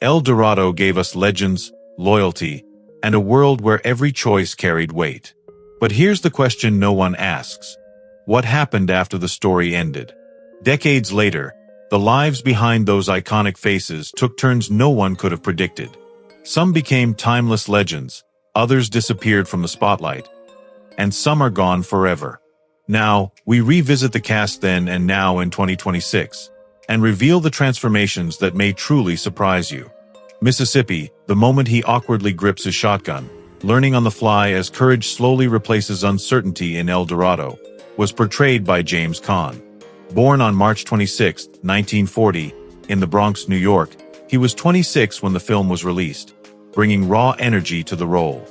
El Dorado gave us legends, loyalty, and a world where every choice carried weight. But here's the question no one asks. What happened after the story ended? Decades later, the lives behind those iconic faces took turns no one could have predicted. Some became timeless legends, others disappeared from the spotlight, and some are gone forever. Now, we revisit the cast then and now in 2026, and reveal the transformations that may truly surprise you. Mississippi, the moment he awkwardly grips his shotgun, learning on the fly as courage slowly replaces uncertainty in El Dorado, was portrayed by James Caan. Born on March 26, 1940, in the Bronx, New York, he was 26 when the film was released, bringing raw energy to the role.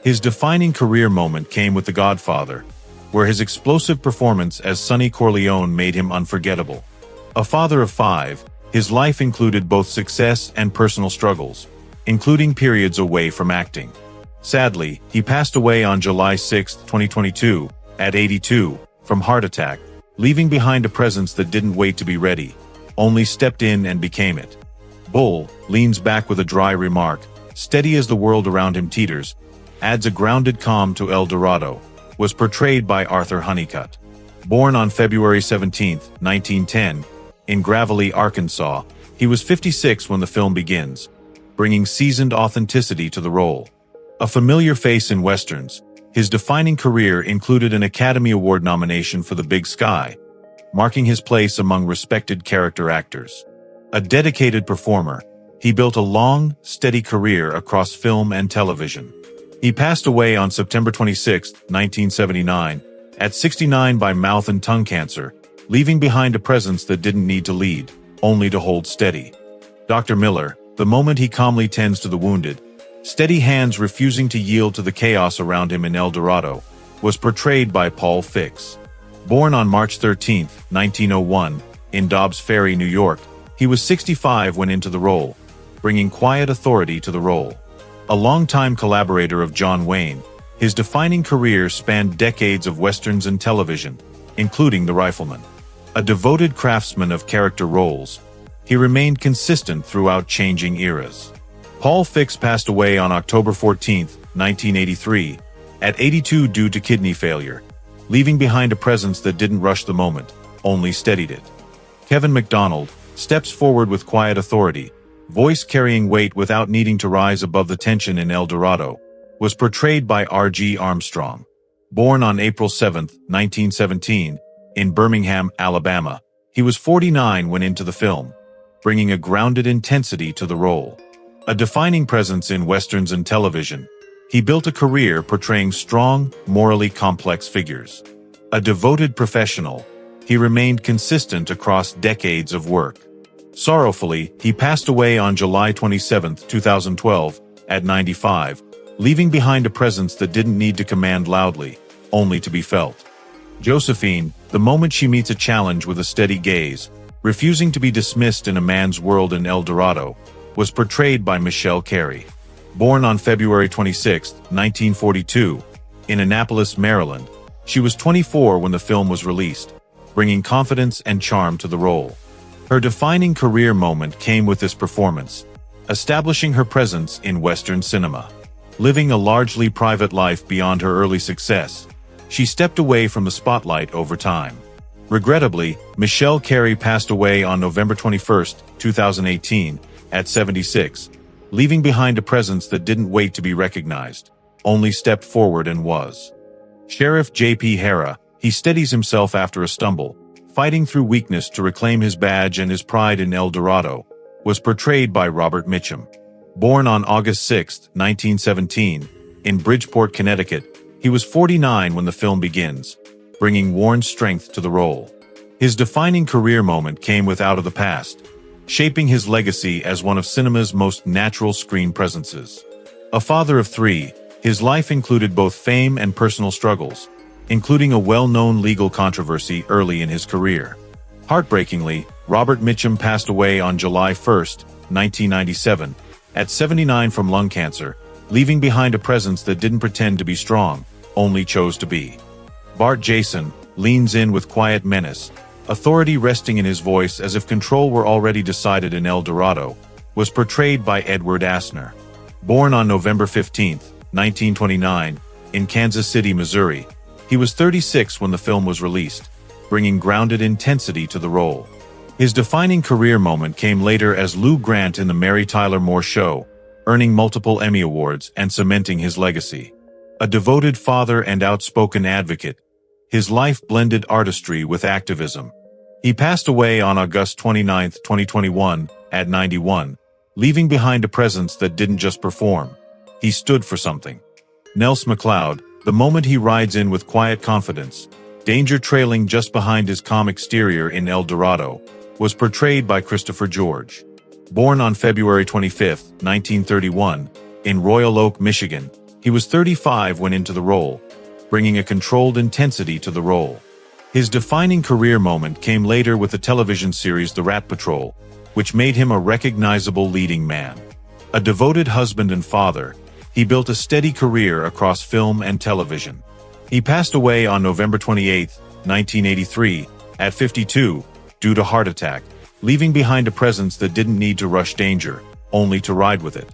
His defining career moment came with The Godfather, where his explosive performance as Sonny Corleone made him unforgettable. A father of 5, his life included both success and personal struggles, including periods away from acting. Sadly, he passed away on July 6, 2022, at 82, from heart attack, leaving behind a presence that didn't wait to be ready, only stepped in and became it. Bull leans back with a dry remark, steady as the world around him teeters, adds a grounded calm to El Dorado, was portrayed by Arthur Hunnicutt. Born on February 17, 1910, in Gravely, Arkansas, he was 56 when the film begins, bringing seasoned authenticity to the role. A familiar face in westerns, his defining career included an Academy Award nomination for The Big Sky, marking his place among respected character actors. A dedicated performer, he built a long, steady career across film and television. He passed away on September 26, 1979, at 69 by mouth and tongue cancer, leaving behind a presence that didn't need to lead, only to hold steady. Dr. Miller, the moment he calmly tends to the wounded, steady hands refusing to yield to the chaos around him in El Dorado, was portrayed by Paul Fix. Born on March 13, 1901, in Dobbs Ferry, New York, he was 65 when into the role, bringing quiet authority to the role. A longtime collaborator of John Wayne, his defining career spanned decades of westerns and television, including The Rifleman. A devoted craftsman of character roles, he remained consistent throughout changing eras. Paul Fix passed away on October 14, 1983, at 82 due to kidney failure, leaving behind a presence that didn't rush the moment, only steadied it. Kevin McDonald steps forward with quiet authority, voice carrying weight without needing to rise above the tension in El Dorado, was portrayed by R.G. Armstrong. Born on April 7, 1917, in Birmingham, Alabama, he was 49 when into the film, bringing a grounded intensity to the role. A defining presence in westerns and television, he built a career portraying strong, morally complex figures. A devoted professional, he remained consistent across decades of work. Sorrowfully, he passed away on July 27, 2012, at 95, leaving behind a presence that didn't need to command loudly, only to be felt. Josephine, the moment she meets a challenge with a steady gaze, refusing to be dismissed in a man's world in El Dorado, was portrayed by Michele Carey. Born on February 26, 1942, in Annapolis, Maryland, she was 24 when the film was released, bringing confidence and charm to the role. Her defining career moment came with this performance, establishing her presence in Western cinema. Living a largely private life beyond her early success, she stepped away from the spotlight over time. Regrettably, Michele Carey passed away on November 21, 2018, at 76, leaving behind a presence that didn't wait to be recognized, only stepped forward and was. Sheriff J.P. Harrah, he steadies himself after a stumble, fighting through weakness to reclaim his badge and his pride in El Dorado, was portrayed by Robert Mitchum. Born on August 6, 1917, in Bridgeport, Connecticut, he was 49 when the film begins, bringing worn strength to the role. His defining career moment came with Out of the Past, shaping his legacy as one of cinema's most natural screen presences. A father of 3, his life included both fame and personal struggles, including a well-known legal controversy early in his career. Heartbreakingly, Robert Mitchum passed away on July 1, 1997, at 79 from lung cancer, leaving behind a presence that didn't pretend to be strong, only chose to be. Bart Jason leans in with quiet menace, authority resting in his voice as if control were already decided in El Dorado, was portrayed by Edward Asner. Born on November 15, 1929, in Kansas City, Missouri, he was 36 when the film was released, bringing grounded intensity to the role. His defining career moment came later as Lou Grant in The Mary Tyler Moore Show, earning multiple Emmy Awards and cementing his legacy. A devoted father and outspoken advocate, his life blended artistry with activism. He passed away on August 29, 2021, at 91, leaving behind a presence that didn't just perform. He stood for something. Nelse McLeod, the moment he rides in with quiet confidence, danger trailing just behind his calm exterior in El Dorado, was portrayed by Christopher George. Born on February 25, 1931, in Royal Oak, Michigan, he was 35 when into the role, bringing a controlled intensity to the role. His defining career moment came later with the television series The Rat Patrol, which made him a recognizable leading man. A devoted husband and father, he built a steady career across film and television. He passed away on November 28, 1983, at 52, due to heart attack, leaving behind a presence that didn't need to rush danger, only to ride with it.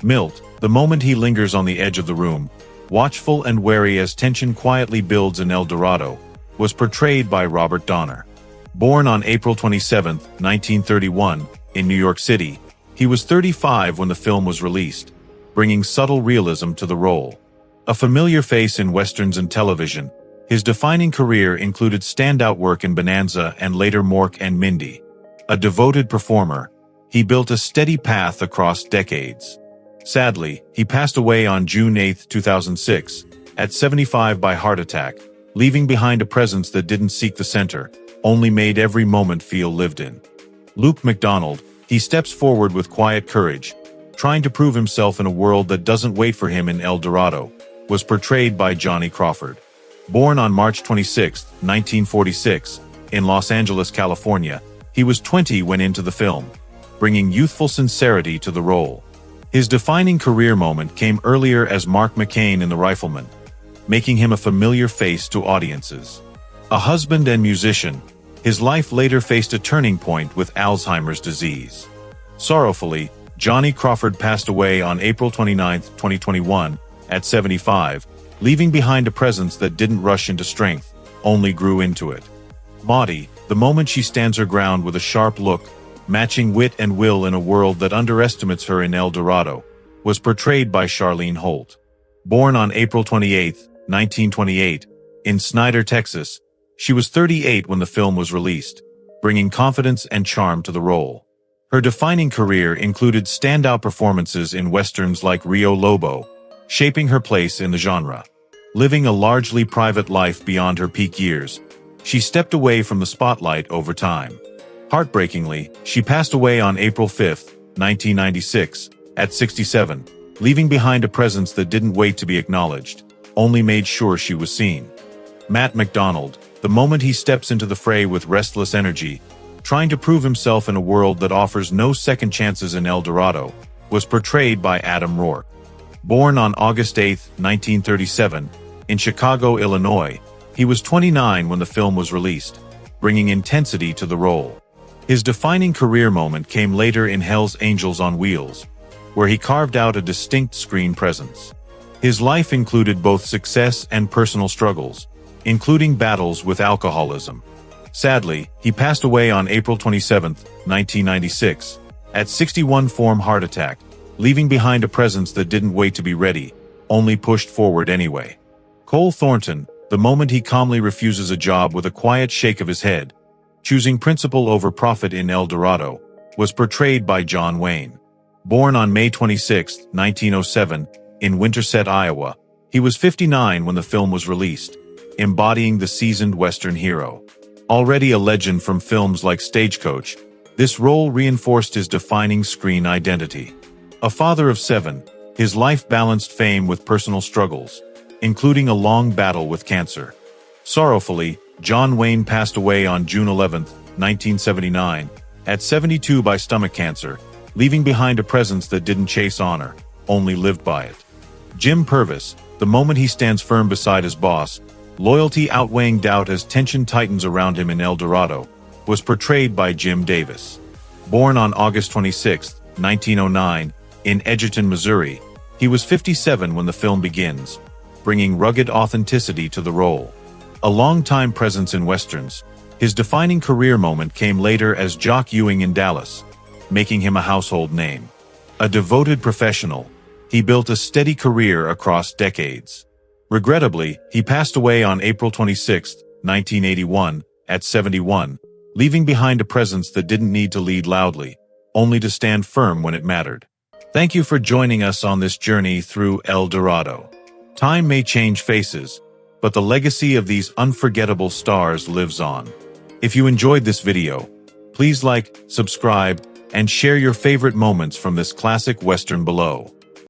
Milt, the moment he lingers on the edge of the room, watchful and wary as tension quietly builds in El Dorado, was portrayed by Robert Donner. Born on April 27, 1931, in New York City, he was 35 when the film was released, bringing subtle realism to the role. A familiar face in westerns and television, his defining career included standout work in Bonanza and later Mork and Mindy. A devoted performer, he built a steady path across decades. Sadly, he passed away on June 8, 2006, at 75 by heart attack, leaving behind a presence that didn't seek the center, only made every moment feel lived in. Luke McDonald, he steps forward with quiet courage, trying to prove himself in a world that doesn't wait for him in El Dorado, was portrayed by Johnny Crawford. Born on March 26, 1946, in Los Angeles, California, he was 20 when into the film, bringing youthful sincerity to the role. His defining career moment came earlier as Mark McCain in The Rifleman, making him a familiar face to audiences. A husband and musician, his life later faced a turning point with Alzheimer's disease. Sorrowfully, Johnny Crawford passed away on April 29, 2021, at 75, leaving behind a presence that didn't rush into strength, only grew into it. Maudie, the moment she stands her ground with a sharp look, matching wit and will in a world that underestimates her in El Dorado, was portrayed by Charlene Holt. Born on April 28, 1928, in Snyder, Texas, she was 38 when the film was released, bringing confidence and charm to the role. Her defining career included standout performances in westerns like Rio Lobo, shaping her place in the genre. Living a largely private life beyond her peak years, she stepped away from the spotlight over time. Heartbreakingly, she passed away on April 5, 1996, at 67, leaving behind a presence that didn't wait to be acknowledged, only made sure she was seen. Matt McDonald, the moment he steps into the fray with restless energy, trying to prove himself in a world that offers no second chances in El Dorado, was portrayed by Adam Roarke. Born on August 8, 1937, in Chicago, Illinois, he was 29 when the film was released, bringing intensity to the role. His defining career moment came later in Hell's Angels on Wheels, where he carved out a distinct screen presence. His life included both success and personal struggles, including battles with alcoholism. Sadly, he passed away on April 27, 1996, at 61 from heart attack, leaving behind a presence that didn't wait to be ready, only pushed forward anyway. Cole Thornton, the moment he calmly refuses a job with a quiet shake of his head, choosing principle over profit in El Dorado, was portrayed by John Wayne. Born on May 26, 1907, in Winterset, Iowa, he was 59 when the film was released, embodying the seasoned Western hero. Already a legend from films like Stagecoach, this role reinforced his defining screen identity. A father of 7, his life balanced fame with personal struggles, including a long battle with cancer. Sorrowfully, John Wayne passed away on June 11, 1979, at 72 by stomach cancer, leaving behind a presence that didn't chase honor, only lived by it. Jim Purvis, the moment he stands firm beside his boss, loyalty outweighing doubt as tension tightens around him in El Dorado, was portrayed by Jim Davis. Born on August 26, 1909, in Edgerton, Missouri. He was 57 when the film begins, bringing rugged authenticity to the role. A long-time presence in westerns, his defining career moment came later as Jock Ewing in Dallas, making him a household name. A devoted professional, he built a steady career across decades. Regrettably, he passed away on April 26, 1981, at 71, leaving behind a presence that didn't need to lead loudly, only to stand firm when it mattered. Thank you for joining us on this journey through El Dorado. Time may change faces, but the legacy of these unforgettable stars lives on. If you enjoyed this video, please like, subscribe, and share your favorite moments from this classic Western below.